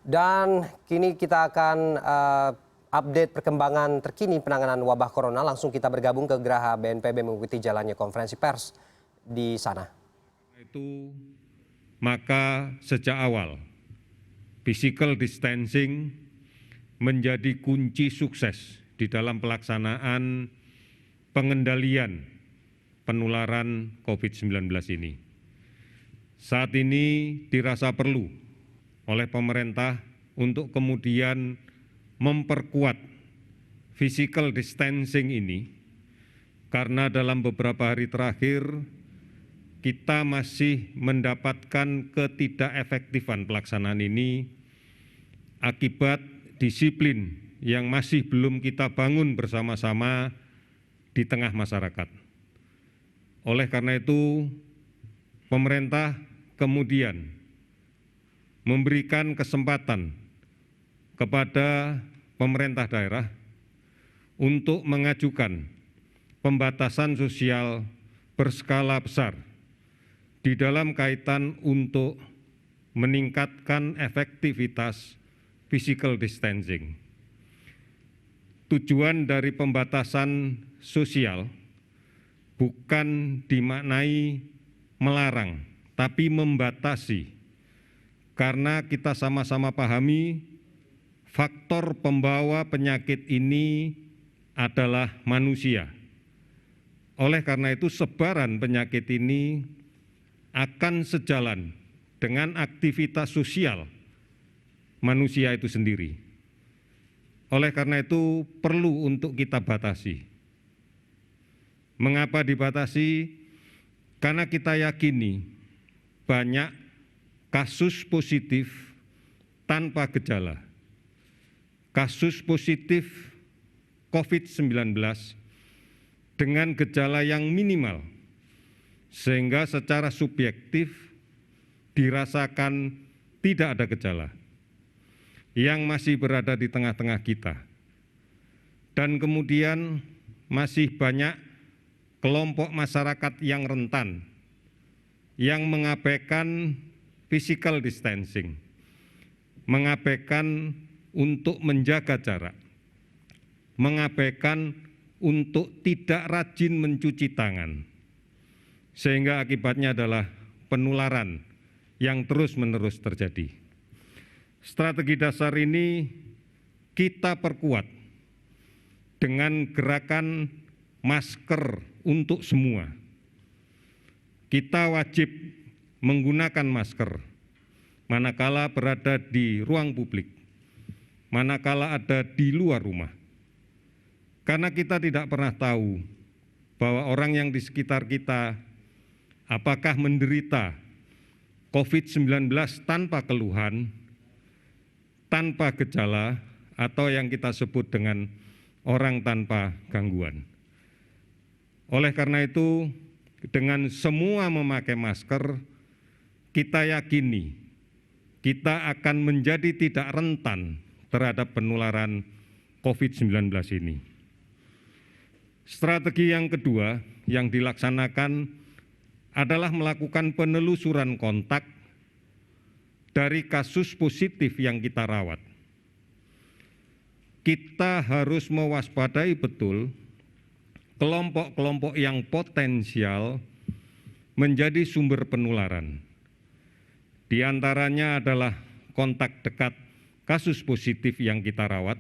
Dan kini kita akan update perkembangan terkini penanganan wabah corona. Langsung kita bergabung ke Geraha BNPB mengikuti jalannya konferensi pers di sana. Maka sejak awal physical distancing menjadi kunci sukses di dalam pelaksanaan pengendalian penularan COVID-19 ini. Saat ini dirasa perlu oleh pemerintah untuk kemudian memperkuat physical distancing ini, karena dalam beberapa hari terakhir kita masih mendapatkan ketidakefektifan pelaksanaan ini akibat disiplin yang masih belum kita bangun bersama-sama di tengah masyarakat. Oleh karena itu, pemerintah kemudian memberikan kesempatan kepada pemerintah daerah untuk mengajukan pembatasan sosial berskala besar di dalam kaitan untuk meningkatkan efektivitas physical distancing. Tujuan dari pembatasan sosial bukan dimaknai melarang, tapi membatasi, karena kita sama-sama pahami faktor pembawa penyakit ini adalah manusia. Oleh karena itu, sebaran penyakit ini akan sejalan dengan aktivitas sosial manusia itu sendiri. Oleh karena itu, perlu untuk kita batasi. Mengapa dibatasi? Karena kita yakini banyak kasus positif tanpa gejala, kasus positif COVID-19 dengan gejala yang minimal, sehingga secara subjektif dirasakan tidak ada gejala yang masih berada di tengah-tengah kita. Dan kemudian masih banyak kelompok masyarakat yang rentan, yang mengabaikan physical distancing, mengabaikan untuk menjaga jarak, mengabaikan untuk tidak rajin mencuci tangan, sehingga akibatnya adalah penularan yang terus-menerus terjadi. Strategi dasar ini kita perkuat dengan gerakan masker untuk semua. Kita wajib menggunakan masker manakala berada di ruang publik, manakala ada di luar rumah. Karena kita tidak pernah tahu bahwa orang yang di sekitar kita apakah menderita COVID-19 tanpa keluhan, tanpa gejala, atau yang kita sebut dengan orang tanpa gangguan. Oleh karena itu, dengan semua memakai masker, kita yakini kita akan menjadi tidak rentan terhadap penularan COVID-19 ini. Strategi yang kedua yang dilaksanakan adalah melakukan penelusuran kontak dari kasus positif yang kita rawat. Kita harus mewaspadai betul kelompok-kelompok yang potensial menjadi sumber penularan. Di antaranya adalah kontak dekat kasus positif yang kita rawat,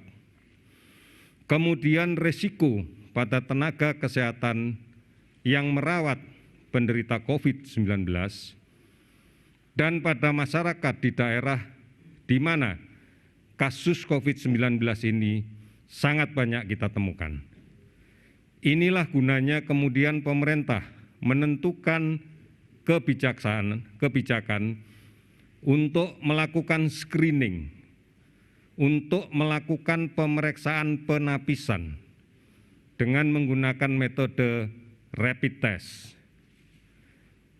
kemudian risiko pada tenaga kesehatan yang merawat penderita COVID-19, dan pada masyarakat di daerah di mana kasus COVID-19 ini sangat banyak kita temukan. Inilah gunanya kemudian pemerintah menentukan kebijakan untuk melakukan screening, untuk melakukan pemeriksaan penapisan dengan menggunakan metode rapid test.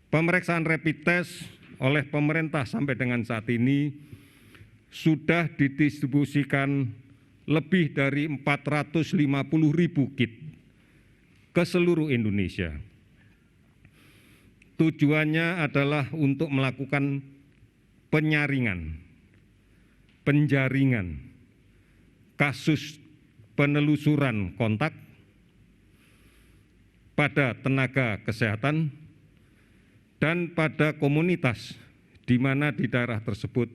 Pemeriksaan rapid test oleh pemerintah sampai dengan saat ini sudah didistribusikan lebih dari 450.000 kit ke seluruh Indonesia. Tujuannya adalah untuk melakukan penyaringan penjaringan kasus penelusuran kontak pada tenaga kesehatan dan pada komunitas di mana di daerah tersebut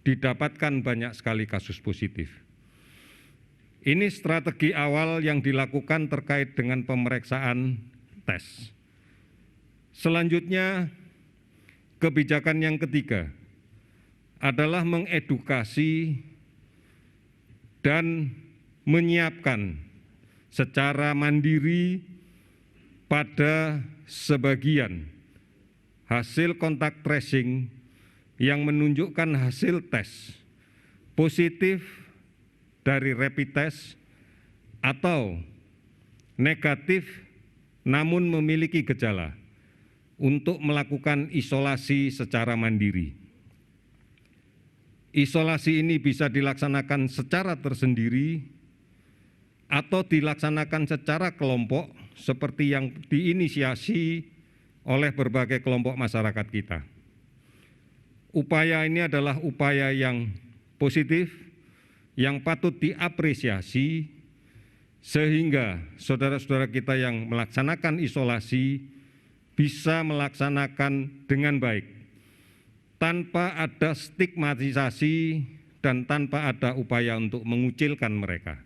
didapatkan banyak sekali kasus positif. Ini strategi awal yang dilakukan terkait dengan pemeriksaan tes. Selanjutnya, kebijakan yang ketiga adalah mengedukasi dan menyiapkan secara mandiri pada sebagian hasil kontak tracing yang menunjukkan hasil tes positif dari rapid test atau negatif namun memiliki gejala untuk melakukan isolasi secara mandiri. Isolasi ini bisa dilaksanakan secara tersendiri atau dilaksanakan secara kelompok seperti yang diinisiasi oleh berbagai kelompok masyarakat kita. Upaya ini adalah upaya yang positif, yang patut diapresiasi, sehingga saudara-saudara kita yang melaksanakan isolasi bisa melaksanakan dengan baik, tanpa ada stigmatisasi dan tanpa ada upaya untuk mengucilkan mereka.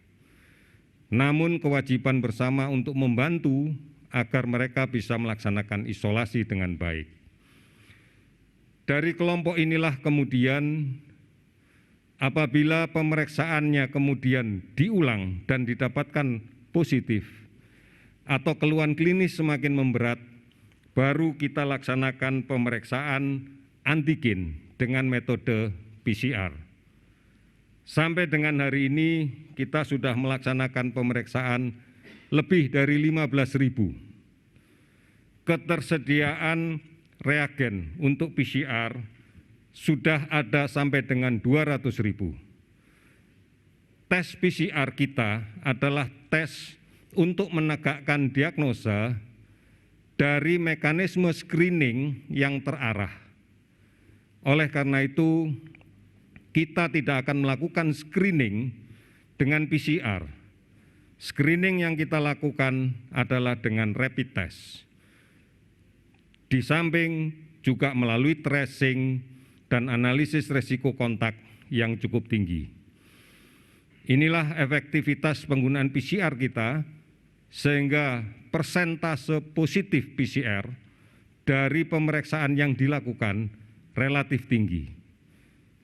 Namun kewajiban bersama untuk membantu agar mereka bisa melaksanakan isolasi dengan baik. Dari kelompok inilah kemudian apabila pemeriksaannya kemudian diulang dan didapatkan positif atau keluhan klinis semakin memberat, baru kita laksanakan pemeriksaan antigen dengan metode PCR. Sampai dengan hari ini kita sudah melaksanakan pemeriksaan lebih dari 15.000. Ketersediaan reagen untuk PCR sudah ada sampai dengan 200.000. Tes PCR kita adalah tes untuk menegakkan diagnosa dari mekanisme screening yang terarah. Oleh karena itu, kita tidak akan melakukan screening dengan PCR. Screening yang kita lakukan adalah dengan rapid test. Di samping juga melalui tracing dan analisis resiko kontak yang cukup tinggi. Inilah efektivitas penggunaan PCR kita, sehingga persentase positif PCR dari pemeriksaan yang dilakukan relatif tinggi.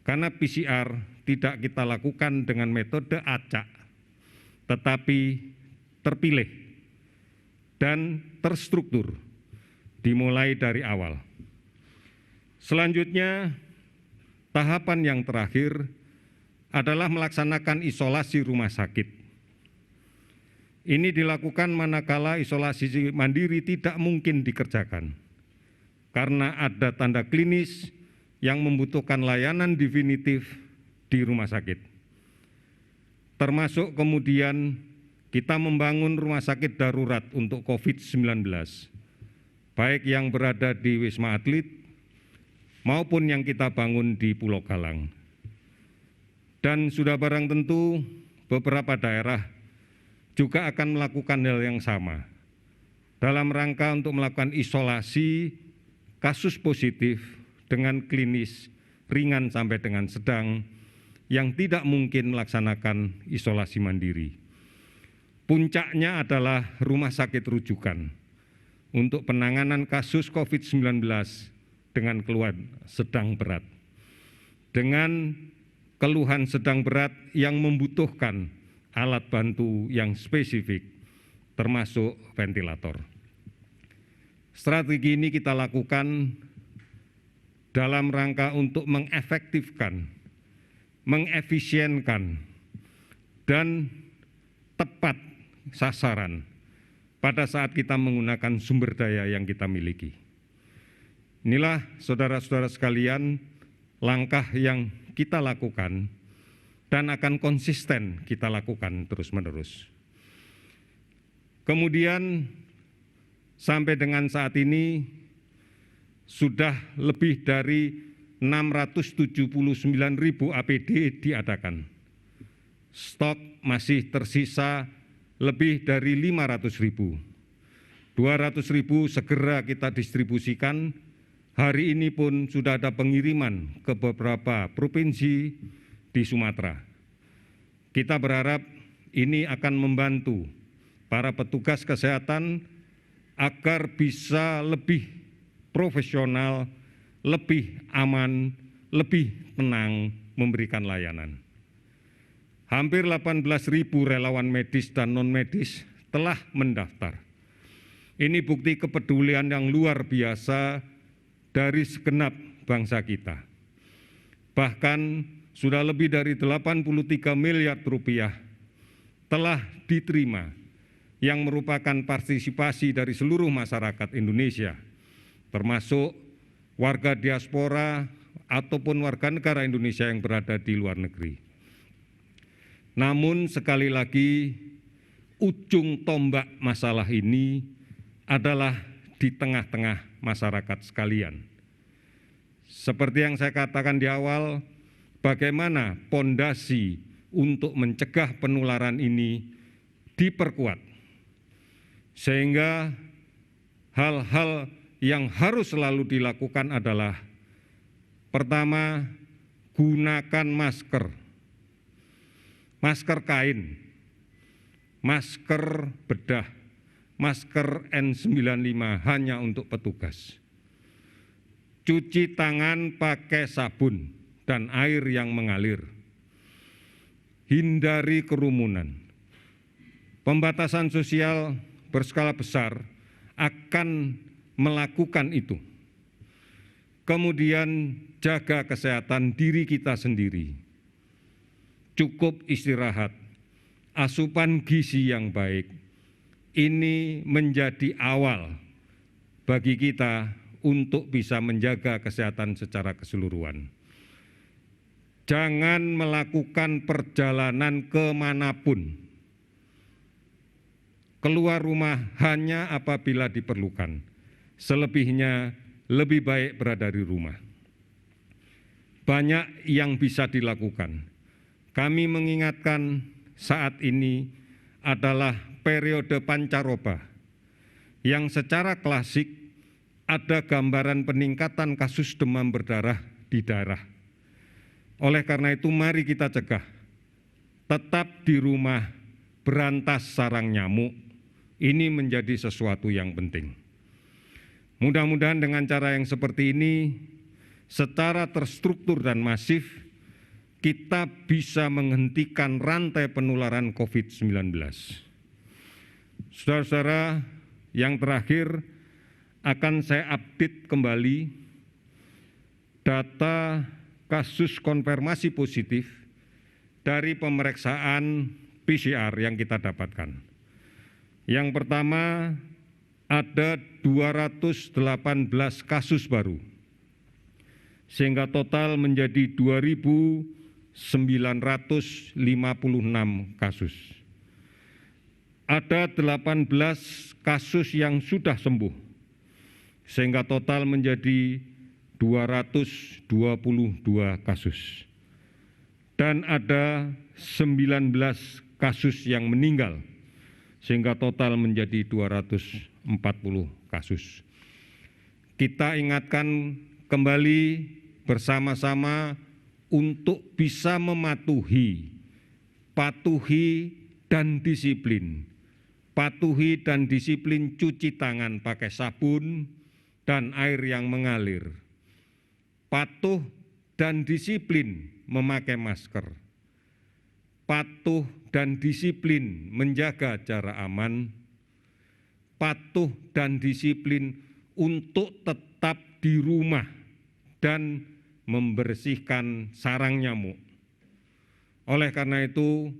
Karena PCR tidak kita lakukan dengan metode acak, tetapi terpilih dan terstruktur, dimulai dari awal. Selanjutnya, tahapan yang terakhir adalah melaksanakan isolasi rumah sakit. Ini dilakukan manakala isolasi mandiri tidak mungkin dikerjakan, karena ada tanda klinis yang membutuhkan layanan definitif di rumah sakit. Termasuk kemudian kita membangun rumah sakit darurat untuk COVID-19, baik yang berada di Wisma Atlet maupun yang kita bangun di Pulau Galang. Dan sudah barang tentu beberapa daerah juga akan melakukan hal yang sama dalam rangka untuk melakukan isolasi kasus positif dengan klinis ringan sampai dengan sedang yang tidak mungkin melaksanakan isolasi mandiri. Puncaknya adalah rumah sakit rujukan untuk penanganan kasus COVID-19 dengan keluhan sedang berat. Dengan keluhan sedang berat yang membutuhkan alat bantu yang spesifik, termasuk ventilator. Strategi ini kita lakukan dalam rangka untuk mengefektifkan, mengefisienkan, dan tepat sasaran pada saat kita menggunakan sumber daya yang kita miliki. Inilah saudara-saudara sekalian, langkah yang kita lakukan dan akan konsisten kita lakukan terus-menerus. Kemudian sampai dengan saat ini sudah lebih dari 679.000 APD diadakan. Stok masih tersisa lebih dari 500.000. 200.000 segera kita distribusikan. Hari ini pun sudah ada pengiriman ke beberapa provinsi di Sumatera. Kita berharap ini akan membantu para petugas kesehatan agar bisa lebih profesional, lebih aman, lebih tenang memberikan layanan. Hampir 18.000 relawan medis dan non-medis telah mendaftar. Ini bukti kepedulian yang luar biasa dari segenap bangsa kita. Bahkan sudah lebih dari 83 miliar rupiah telah diterima yang merupakan partisipasi dari seluruh masyarakat Indonesia, termasuk warga diaspora ataupun warga negara Indonesia yang berada di luar negeri. Namun sekali lagi, ujung tombak masalah ini adalah di tengah-tengah masyarakat sekalian. Seperti yang saya katakan di awal, bagaimana pondasi untuk mencegah penularan ini diperkuat, sehingga hal-hal yang harus selalu dilakukan adalah pertama, gunakan masker kain, masker bedah, masker N95 hanya untuk petugas. Cuci tangan pakai sabun dan air yang mengalir. Hindari kerumunan. Pembatasan sosial berskala besar akan melakukan itu. Kemudian jaga kesehatan diri kita sendiri. Cukup istirahat, asupan gizi yang baik. Ini menjadi awal bagi kita untuk bisa menjaga kesehatan secara keseluruhan. Jangan melakukan perjalanan kemanapun. Keluar rumah hanya apabila diperlukan. Selebihnya lebih baik berada di rumah. Banyak yang bisa dilakukan. Kami mengingatkan saat ini adalah periode pancaroba yang secara klasik ada gambaran peningkatan kasus demam berdarah di daerah. Oleh karena itu mari kita cegah, tetap di rumah, berantas sarang nyamuk, ini menjadi sesuatu yang penting. Mudah-mudahan dengan cara yang seperti ini, secara terstruktur dan masif, kita bisa menghentikan rantai penularan COVID-19. Saudara-saudara, yang terakhir akan saya update kembali data kasus konfirmasi positif dari pemeriksaan PCR yang kita dapatkan. Yang pertama, ada 218 kasus baru, sehingga total menjadi 2.956 kasus. Ada 18 kasus yang sudah sembuh, sehingga total menjadi 222 kasus. Dan ada 19 kasus yang meninggal, sehingga total menjadi 240 kasus. Kita ingatkan kembali bersama-sama untuk bisa mematuhi, patuhi dan disiplin. Patuhi dan disiplin cuci tangan pakai sabun dan air yang mengalir. Patuh dan disiplin memakai masker. Patuh dan disiplin menjaga jarak aman. Patuh dan disiplin untuk tetap di rumah dan membersihkan sarang nyamuk. Oleh karena itu,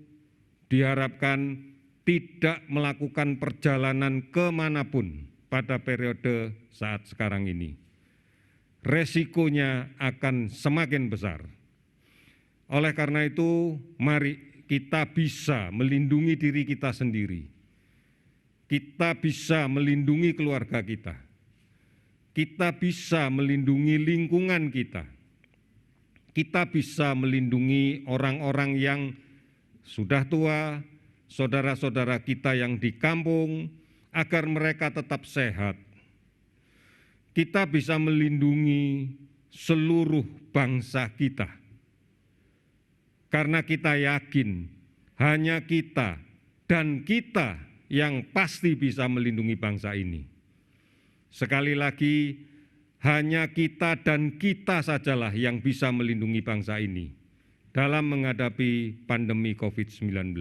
diharapkan tidak melakukan perjalanan kemanapun pada periode saat sekarang ini. Resikonya akan semakin besar. Oleh karena itu, mari kita bisa melindungi diri kita sendiri. Kita bisa melindungi keluarga kita. Kita bisa melindungi lingkungan kita. kita bisa melindungi orang-orang yang sudah tua, saudara-saudara kita yang di kampung, agar mereka tetap sehat. Kita bisa melindungi seluruh bangsa kita. Karena kita yakin hanya kita dan kita yang pasti bisa melindungi bangsa ini. Sekali lagi, hanya kita dan kita sajalah yang bisa melindungi bangsa ini dalam menghadapi pandemi COVID-19.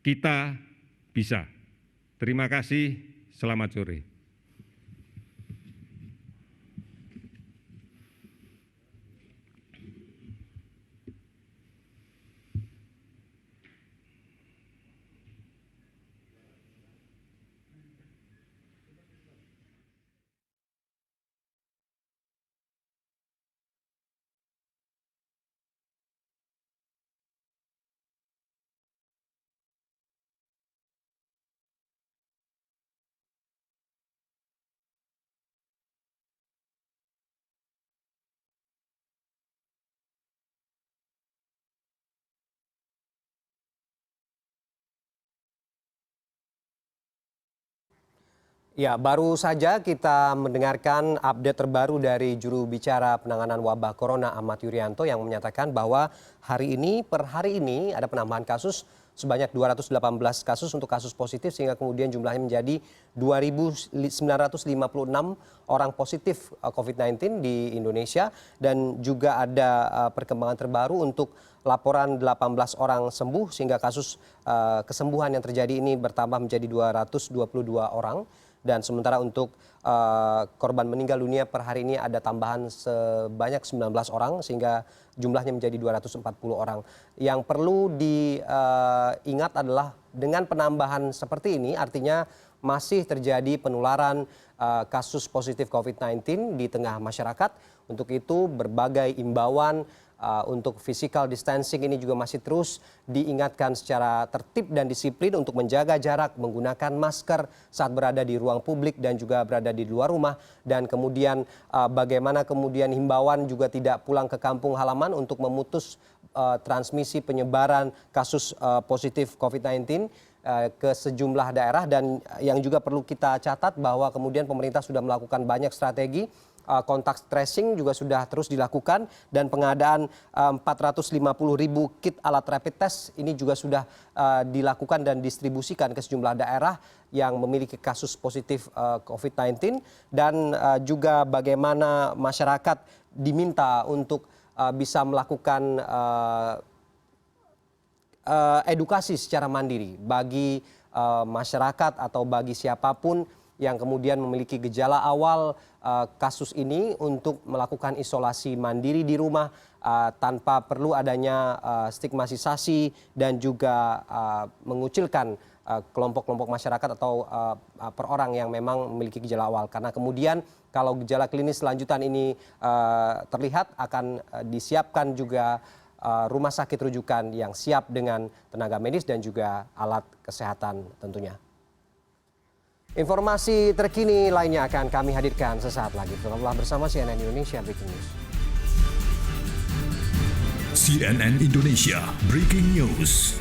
Kita bisa. Terima kasih, selamat sore. Ya, baru saja kita mendengarkan update terbaru dari juru bicara penanganan wabah corona Ahmad Yuryanto yang menyatakan bahwa hari ini per hari ini ada penambahan kasus sebanyak 218 kasus untuk kasus positif sehingga kemudian jumlahnya menjadi 2.956 orang positif COVID-19 di Indonesia dan juga ada perkembangan terbaru untuk laporan 18 orang sembuh sehingga kasus kesembuhan yang terjadi ini bertambah menjadi 222 orang. Dan sementara untuk korban meninggal dunia per hari ini ada tambahan sebanyak 19 orang sehingga jumlahnya menjadi 240 orang. Yang perlu diingat adalah dengan penambahan seperti ini artinya masih terjadi penularan kasus positif COVID-19 di tengah masyarakat. Untuk itu berbagai imbauan untuk physical distancing ini juga masih terus diingatkan secara tertib dan disiplin untuk menjaga jarak, menggunakan masker saat berada di ruang publik dan juga berada di luar rumah. Dan kemudian bagaimana kemudian himbauan juga tidak pulang ke kampung halaman untuk memutus transmisi penyebaran kasus positif COVID-19 ke sejumlah daerah. Dan yang juga perlu kita catat bahwa kemudian pemerintah sudah melakukan banyak strategi. Kontak tracing juga sudah terus dilakukan dan pengadaan 450.000 kit alat rapid test ini juga sudah dilakukan dan distribusikan ke sejumlah daerah yang memiliki kasus positif COVID-19 dan juga bagaimana masyarakat diminta untuk bisa melakukan edukasi secara mandiri bagi masyarakat atau bagi siapapun yang kemudian memiliki gejala awal kasus ini untuk melakukan isolasi mandiri di rumah tanpa perlu adanya stigmatisasi dan juga mengucilkan kelompok-kelompok masyarakat atau per orang yang memang memiliki gejala awal. Karena kemudian kalau gejala klinis lanjutan ini terlihat akan disiapkan juga rumah sakit rujukan yang siap dengan tenaga medis dan juga alat kesehatan tentunya. Informasi terkini lainnya akan kami hadirkan sesaat lagi. Tetaplah bersama CNN Indonesia Breaking News. CNN Indonesia Breaking News.